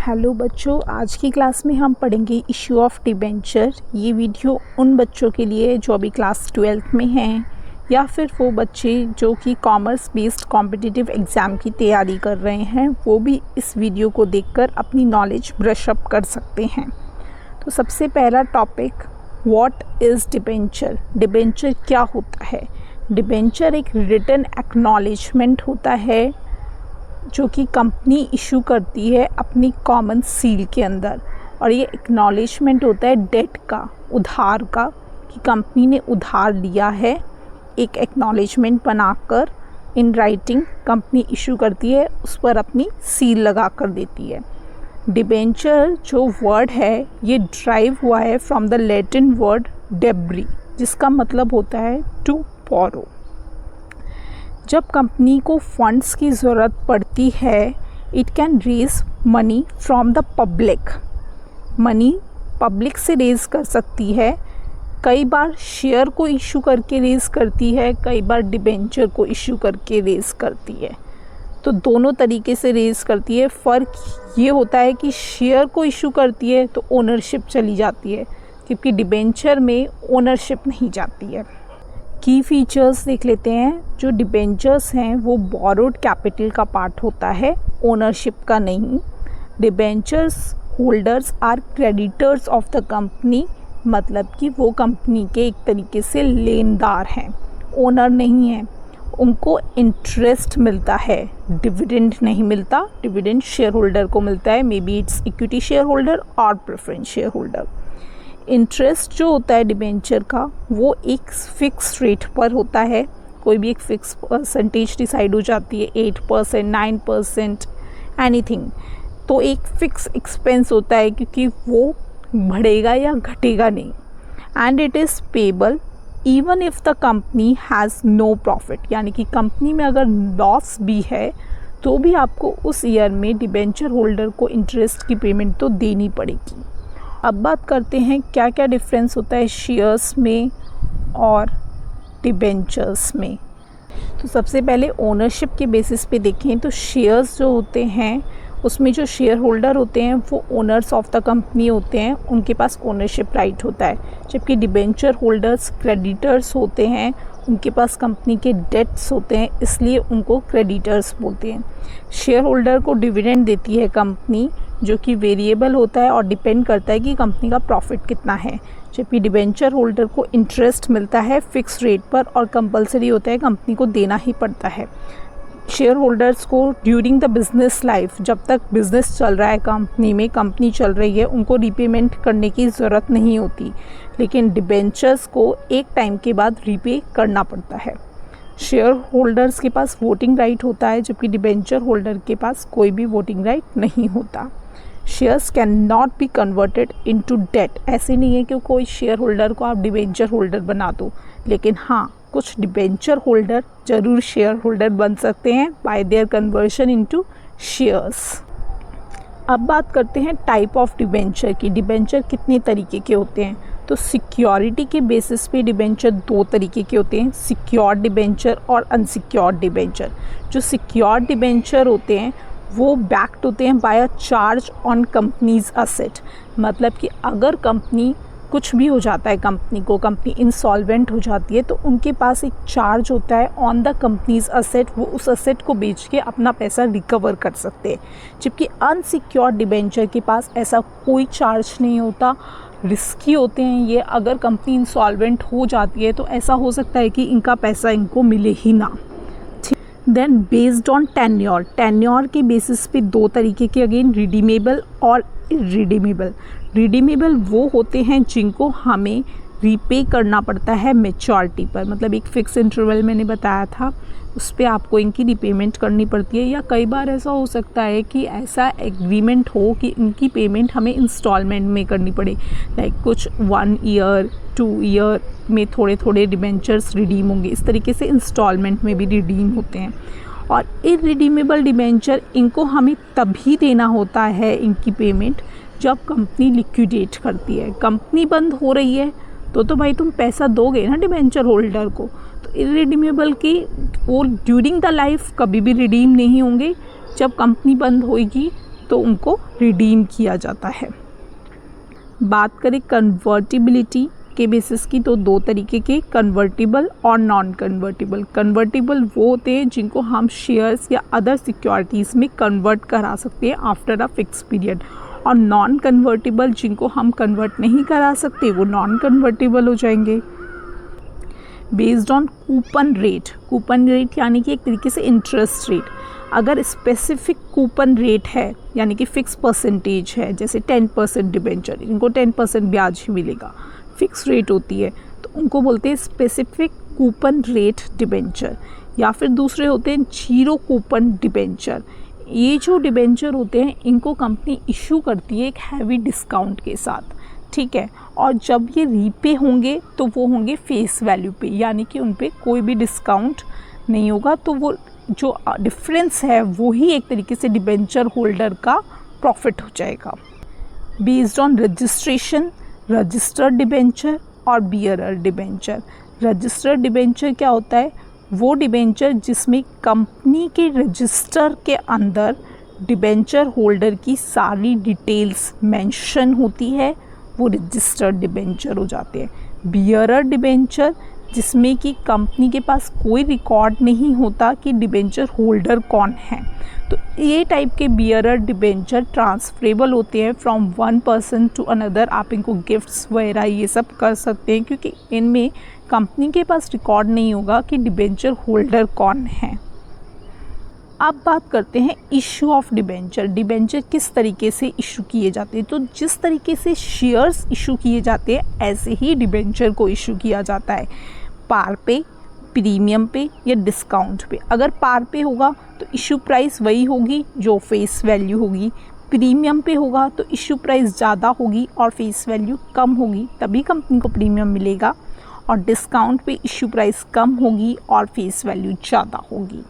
Hello बच्चों, आज की क्लास में हम पढ़ेंगे इशू ऑफ डिबेंचर। ये वीडियो उन बच्चों के लिए जो अभी क्लास 12th में हैं या फिर वो बच्चे जो कि कॉमर्स बेस्ड कॉम्पिटिटिव एग्ज़ाम की तैयारी कर रहे हैं, वो भी इस वीडियो को देखकर अपनी नॉलेज ब्रश अप कर सकते हैं। तो सबसे पहला topic, what is debenture. Debenture क्या होता है? डिबेंचर एक रिटन एक्नॉलेजमेंट होता है जो कि कंपनी इशू करती है अपनी कॉमन सील के अंदर, और ये एक्नॉलेजमेंट होता है डेट का, उधार का, कि कंपनी ने उधार लिया है। एक एक्नॉलेजमेंट बनाकर इन राइटिंग कंपनी इशू करती है, उस पर अपनी सील लगा कर देती है। डिबेंचर जो वर्ड है ये ड्राइव हुआ है from the Latin word debris, जिसका मतलब होता है टू बोरो। जब कंपनी को फंड्स की ज़रूरत पड़ती है, it can raise money from the public. Money public से रेज़ कर सकती है, कई बार शेयर को इशू करके रेज़ करती है, कई बार डिबेंचर को इशू करके रेज़ करती है। तो दोनों तरीके से रेज़ करती है। फ़र्क ये होता है कि शेयर को इशू करती है तो ओनरशिप चली जाती है, क्योंकि डिबेंचर में ओनरशिप नहीं जाती है। की फीचर्स देख लेते हैं। जो डिबेंचर्स हैं वो बोरोड कैपिटल का पार्ट होता है, ओनरशिप का नहीं। Debentures holders are creditors of the company, मतलब कि वो कंपनी के एक तरीके से लेनदार हैं, ओनर नहीं है। उनको इंटरेस्ट मिलता है, डिविडेंड नहीं मिलता। डिविडेंड शेयर होल्डर को मिलता है, may be it's equity share holder और प्रेफरेंस शेयर होल्डर। इंटरेस्ट जो होता है डिबेंचर का, वो एक फ़िक्स रेट पर होता है। कोई भी एक फ़िक्स परसेंटेज डिसाइड हो जाती है, 8%, 9%, एनीथिंग। तो एक फ़िक्स एक्सपेंस होता है, क्योंकि वो बढ़ेगा या घटेगा नहीं। And it is payable even if the company has no profit, यानी कि कंपनी में अगर लॉस भी है तो भी आपको उस ईयर में डिबेंचर होल्डर को इंटरेस्ट की पेमेंट तो देनी पड़ेगी। अब बात करते हैं क्या क्या डिफरेंस होता है शेयर्स में और डिबेंचर्स में। तो सबसे पहले ओनरशिप के बेसिस पे देखें तो शेयर्स जो होते हैं उसमें जो शेयर होल्डर होते हैं वो ओनर्स ऑफ द कंपनी होते हैं, उनके पास ओनरशिप राइट होता है। जबकि डिबेंचर होल्डर्स क्रेडिटर्स होते हैं, उनके पास कंपनी के डेट्स होते हैं, इसलिए उनको क्रेडिटर्स बोलते हैं। शेयर होल्डर को डिविडेंड देती है कंपनी, जो कि वेरिएबल होता है और डिपेंड करता है कि कंपनी का प्रॉफिट कितना है। जबकि डिबेंचर होल्डर को इंटरेस्ट मिलता है फिक्स रेट पर और कंपलसरी होता है, कंपनी को देना ही पड़ता है। शेयर होल्डर्स को ड्यूरिंग द बिज़नेस लाइफ, जब तक बिज़नेस चल रहा है कंपनी में, कंपनी चल रही है, उनको रीपेमेंट करने की ज़रूरत नहीं होती, लेकिन डिबेंचर्स को एक टाइम के बाद रीपे करना पड़ता है। शेयर होल्डर्स के पास वोटिंग राइट होता है, जबकि डिबेंचर होल्डर के पास कोई भी वोटिंग राइट नहीं होता। Shares can not be converted into debt. ऐसे नहीं है कि कोई शेयर होल्डर को आप डिबेंचर होल्डर बना दो, लेकिन हाँ, कुछ डिबेंचर होल्डर ज़रूर शेयर होल्डर बन सकते हैं bye there conversion into shares. अब बात करते हैं टाइप ऑफ डिबेंचर की। डिबेंचर कितने तरीके के होते हैं? तो सिक्योरिटी के बेसिस पे डिबेंचर दो तरीके के होते हैं, सिक्योर्ड डिबेंचर और अनसिक्योर्ड डिबेंचर। जो सिक्योर्ड डिबेंचर होते हैं वो बैक्ड होते हैं by a charge on company's asset, मतलब कि अगर कंपनी कुछ भी हो जाता है, कंपनी इंसॉल्वेंट हो जाती है, तो उनके पास एक चार्ज होता है ऑन द कंपनीज असेट, वो उस असेट को बेच के अपना पैसा रिकवर कर सकते हैं। जबकि अनसिक्योर्ड डिबेंचर के पास ऐसा कोई चार्ज नहीं होता, रिस्की होते हैं ये। अगर कंपनी इंसॉल्वेंट हो जाती है तो ऐसा हो सकता है कि इनका पैसा इनको मिले ही ना। Then based on tenure, tenure के बेसिस पे दो तरीके के अगेन, रिडीमेबल और इरिडीमेबल। रिडीमेबल वो होते हैं जिनको हमें रीपे करना पड़ता है मैच्योरिटी पर, मतलब एक फ़िक्स इंटरवल मैंने बताया था, उस पर आपको इनकी रिपेमेंट करनी पड़ती है। या कई बार ऐसा हो सकता है कि ऐसा एग्रीमेंट हो कि इनकी पेमेंट हमें इंस्टॉलमेंट में करनी पड़े, लाइक कुछ 1 ईयर 2 ईयर में थोड़े थोड़े डिबेंचर्स रिडीम होंगे, इस तरीके से इंस्टॉलमेंट में भी रिडीम होते हैं। और इरिडीमेबल डिबेंचर, इनको हमें तभी देना होता है इनकी पेमेंट जब कंपनी लिक्विडेट करती है। कंपनी बंद हो रही है तो भाई तुम पैसा दोगे ना डिबेंचर होल्डर को। तो इरिडीमेबल की वो ड्यूरिंग द लाइफ कभी भी रिडीम नहीं होंगे, जब कंपनी बंद होएगी तो उनको रिडीम किया जाता है। बात करें कन्वर्टिबिलिटी के बेसिस की, तो दो तरीके के, कन्वर्टिबल और नॉन कन्वर्टिबल। कन्वर्टिबल वो होते हैं जिनको हम शेयर्स या अदर सिक्योरिटीज़ में कन्वर्ट करा सकते हैं आफ्टर अ फिक्स पीरियड, और नॉन कन्वर्टिबल जिनको हम कन्वर्ट नहीं करा सकते वो नॉन कन्वर्टिबल हो जाएंगे। Based on coupon rate, coupon rate यानी कि एक तरीके से इंटरेस्ट रेट। अगर स्पेसिफिक कूपन रेट है यानी कि फिक्स परसेंटेज है, जैसे 10% डिबेंचर, इनको 10% ब्याज ही मिलेगा, फिक्स रेट होती है, तो उनको बोलते हैं स्पेसिफिक कूपन रेट डिबेंचर। या फिर दूसरे होते हैं जीरो कूपन डिबेंचर। ये जो डिबेंचर होते हैं इनको कंपनी इशू करती है एक हैवी डिस्काउंट के साथ, ठीक है, और जब ये रीपे होंगे तो वो होंगे फेस वैल्यू पे, यानी कि उन पे कोई भी डिस्काउंट नहीं होगा। तो वो जो डिफरेंस है वो ही एक तरीके से डिबेंचर होल्डर का प्रॉफिट हो जाएगा। Based on registration, registered debenture और बियरर डिबेंचर। रजिस्टर्ड डिबेंचर क्या होता है? वो डिबेंचर जिसमें कंपनी के रजिस्टर के अंदर डिबेंचर होल्डर की सारी डिटेल्स मेंशन होती है, वो रजिस्टर्ड डिबेंचर हो जाते हैं। बियरर डिबेंचर जिसमें कि कंपनी के पास कोई रिकॉर्ड नहीं होता कि डिबेंचर होल्डर कौन है, तो ये टाइप के बियरर डिबेंचर ट्रांसफरेबल होते हैं from one person to another. आप इनको गिफ्ट्स वगैरह ये सब कर सकते हैं, क्योंकि इनमें कंपनी के पास रिकॉर्ड नहीं होगा कि डिबेंचर होल्डर कौन है। अब बात करते हैं इशू ऑफ डिबेंचर। डिबेंचर किस तरीके से इशू किए जाते हैं? तो जिस तरीके से शेयर्स इशू किए जाते हैं ऐसे ही डिबेंचर को इशू किया जाता है, पार पे, प्रीमियम पे या डिस्काउंट पे। अगर पार पे होगा तो इशू प्राइस वही होगी जो फेस वैल्यू होगी, प्रीमियम पे होगा तो इशू प्राइस ज़्यादा होगी और फेस वैल्यू कम होगी, तभी कंपनी को प्रीमियम मिलेगा, और डिस्काउंट पे इशू प्राइस कम होगी और फेस वैल्यू ज़्यादा होगी।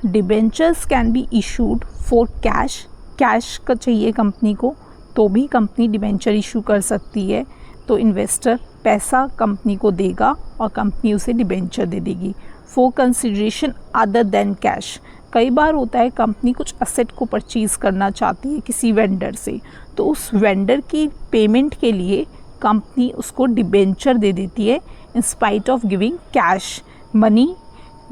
Debentures can be issued for cash, cash का चाहिए कंपनी को तो भी कंपनी डिबेंचर इशू कर सकती है। तो इन्वेस्टर पैसा कंपनी को देगा और कंपनी उसे डिबेंचर दे देगी। For consideration other than cash, कई बार होता है कंपनी कुछ असेट को परचेज़ करना चाहती है किसी वेंडर से, तो उस वेंडर की पेमेंट के लिए कंपनी उसको डिबेंचर दे देती है in spite of giving cash money.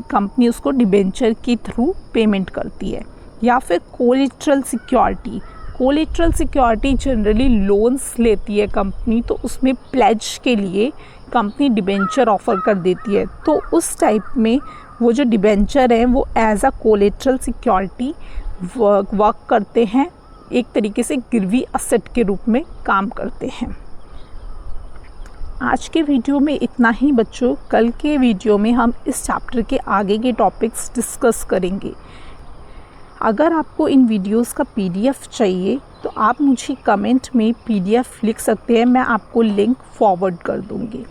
Company उसको डिबेंचर के थ्रू पेमेंट करती है। या फिर collateral security, collateral security generally loans लेती है कंपनी, तो उसमें प्लेज के लिए कंपनी डिबेंचर ऑफ़र कर देती है, तो उस टाइप में वो जो डिबेंचर है वो as a collateral security work करते हैं, एक तरीके से गिरवी असेट के रूप में काम करते हैं। आज के वीडियो में इतना ही बच्चों, कल के वीडियो में हम इस चैप्टर के आगे के टॉपिक्स डिस्कस करेंगे। अगर आपको इन वीडियोस का PDF चाहिए तो आप मुझे कमेंट में PDF लिख सकते हैं, मैं आपको लिंक फॉरवर्ड कर दूँगी।